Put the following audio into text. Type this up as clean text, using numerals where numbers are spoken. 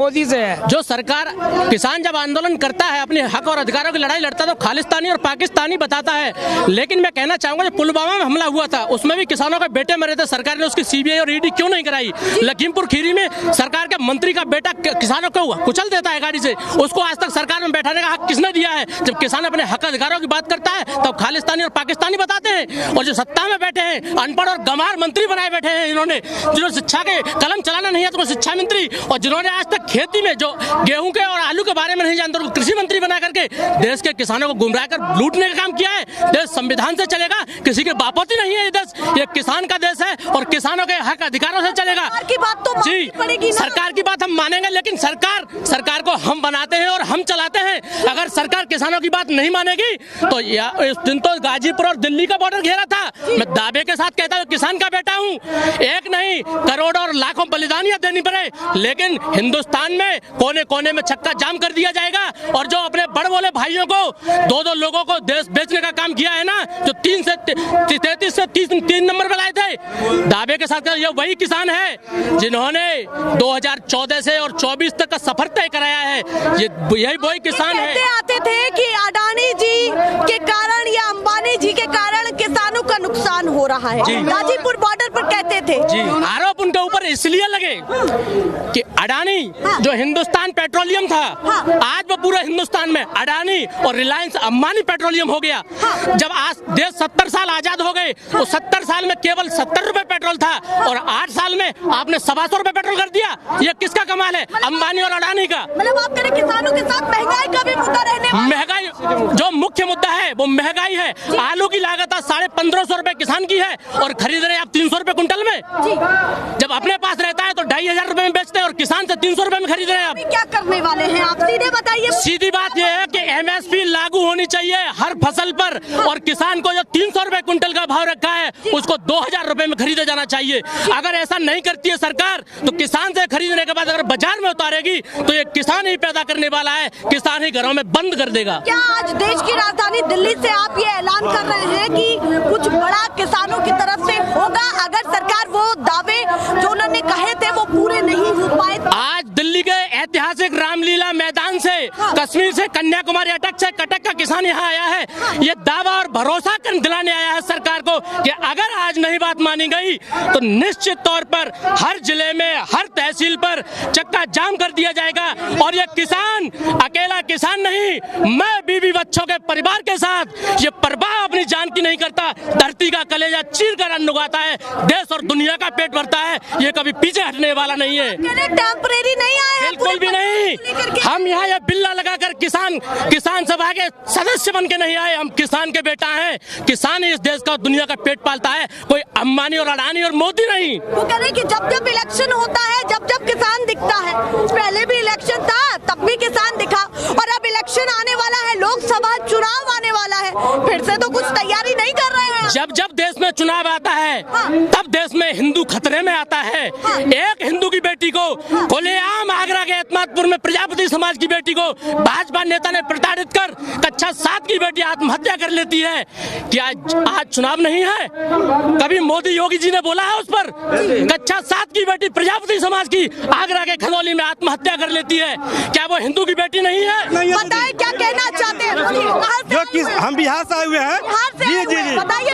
मोदी से है। जो सरकार किसान जब आंदोलन करता है, अपने हक और अधिकारों की लड़ाई लड़ता है तो खालिस्तानी और पाकिस्तानी बताता है। लेकिन मैं कहना चाहूंगा जो पुलवामा में हमला हुआ था उसमें भी किसानों के बेटे मरे थे, सरकार ने उसकी सीबीआई और ईडी क्यों नहीं कराई? लखीमपुर खीरी में सरकार के मंत्री का बेटा किसानों को कुचल देता है गाड़ी से, उसको आज तक सरकार में बैठाने का हक किसने दिया है? जब किसान अपने हक अधिकारों की बात करता है तब खालिस्तानी और पाकिस्तानी बताते हैं। और जो सत्ता में बैठे हैं, अनपढ़ और गंवार मंत्री बनाए बैठे हैं इन्होंने, जिन्होंने शिक्षा के कलम चलाना नहीं है तो शिक्षा मंत्री, और जिन्होंने आज तक खेती में जो गेहूं के और आलू के बारे में नहीं जानते उनको कृषि मंत्री बना करके देश के किसानों को गुमराह कर लूटने का काम किया है। देश संविधान से चलेगा, किसी के बापोती नहीं है ये देश, ये किसान का देश है और किसानों के हक अधिकारों से चलेगा। की बात तो जी, सरकार की बात हम मानेंगे, लेकिन सरकार को हम बनाते हैं और हम चलाते हैं। अगर सरकार किसानों की बात नहीं मानेगी तो इस दिन तो गाजीपुर और दिल्ली का बॉर्डर घेरा था। मैं दावे के साथ कहता हूँ किसान का बेटा हूँ, एक नहीं करोड़ों और लाखों बलिदानियां देनी पड़े, लेकिन हिंदुस्तान में कोने कोने में छक्का जाम कर दिया जाएगा। और जो अपने बड़ बोले भाइयों को दो लोगों को देश बेचने का काम किया है ना, जो 3 से 33 से 3 नंबर पर लाए थे, दावे के साथ ये वही किसान है जिन्होंने 2014 से और 24 तक का सफर तय कराया है। यही वही किसान है। आते थे कि अडानी जी के कारण या अंबानी जी के कारण किसानों का नुकसान हो रहा है, गाजीपुर बॉर्डर पर कहते थे। जी, आरोप उनके ऊपर इसलिए लगे कि अडानी जो हिंदुस्तान पेट्रोलियम था, आज वो पूरे हिंदुस्तान में अडानी और रिलायंस अंबानी पेट्रोलियम हो गया। जब आज देश 70 साल आजाद हो गए तो 70 साल में केवल 70 रुपए पेट्रोल था और 8 साल में आपने 125 रुपए पेट्रोल कर दिया। ये किसका कमाल है? अंबानी और अडानी का। मतलब आप कह रहे किसानों के साथ महंगाई का भी मुद्दा रहने वाला है। महंगाई जो मुख्य मुद्दा है वो महंगाई है। आलू की लागत 1550 रुपए किसान की है और खरीद रहे आप 300 रुपए कुंटल में। जब अपने पास रहता है तो 2500 रुपए में बेचते हैं और किसान से 300 रुपए में खरीद रहे हैं। आप क्या करने वाले हैं? आप सीधे बताइए। सीधी बात यह है कि एमएसपी लागू होनी चाहिए हर फसल पर, और किसान को जो 300 रुपए कुंटल का भाव रखा है उसको 2000 रुपए में खरीदा जाना चाहिए। अगर ऐसा नहीं करती है सरकार तो किसान से खरीदने के बाद अगर बाजार में उतारेगी तो ये किसान ही पैदा करने वाला है, किसान ही घरों में बंद कर देगा। क्या आज देश की राजधानी दिल्ली से आप ये ऐलान कर रहे हैं कि कुछ बड़ा किसानों की तरफ से होगा अगर सरकार वो दावे जो उन्होंने कहे थे वो पूरे नहीं हो पाए? आज दिल्ली के ऐतिहासिक रामलीला मैदान से, कश्मीर से कन्याकुमारी कटक का किसान यहाँ आया है। ये दावा और भरोसा कर दिलाने आया है सरकार को कि अगर आज नहीं बात मानी गई तो निश्चित तौर पर हर जिले में, हर तहसील पर चक्का जाम कर दिया जाएगा। और ये किसान अकेला किसान नहीं, मैं बीवी बच्चों के परिवार के साथ ये परवाह अपनी जान की नहीं करता, धरती का कलेजा चीर कर अन्न उगाता है, देश और दुनिया का पेट भरता है, ये कभी पीछे हटने वाला नहीं है। टेम्परेरी नहीं आया, बिल्कुल भी नहीं। हम यहाँ ये बिल्ला लगाकर किसान सभा के सदस्य बन के नहीं आए, हम किसान के बेटा हैं। किसान ही इस देश का दुनिया का पेट पालता है, कोई अंबानी और अडानी और मोदी नहीं। वो कह रहे कि जब इलेक्शन होता है, जब किसान दिखता है, पहले भी इलेक्शन था तब भी किसान दिखा, और अब इलेक्शन आने वाला है, लोकसभा चुनाव आने वाला है, फिर से तो कुछ तैयारी नहीं कर रहे हैं। जब देश में चुनाव आता है तब देश में हिंदू खतरे में आता है। एक हिंदू की बेटी को खुलेआम आगरा के एतमादपुर में प्रजापति समाज की बेटी को भाजपा नेता ने प्रताड़ित कर कक्षा 7 की बेटी आत्महत्या कर लेती है। क्या आज चुनाव नहीं है? कभी मोदी योगी जी ने बोला है उस पर? कक्षा 7 की बेटी प्रजापति समाज की आगरा के खनौली में आत्महत्या कर लेती है, क्या वो हिंदू की बेटी नहीं है? बताइए क्या कहना चाहते हैं? हम बिहार से आए हुए हैं। बताइए।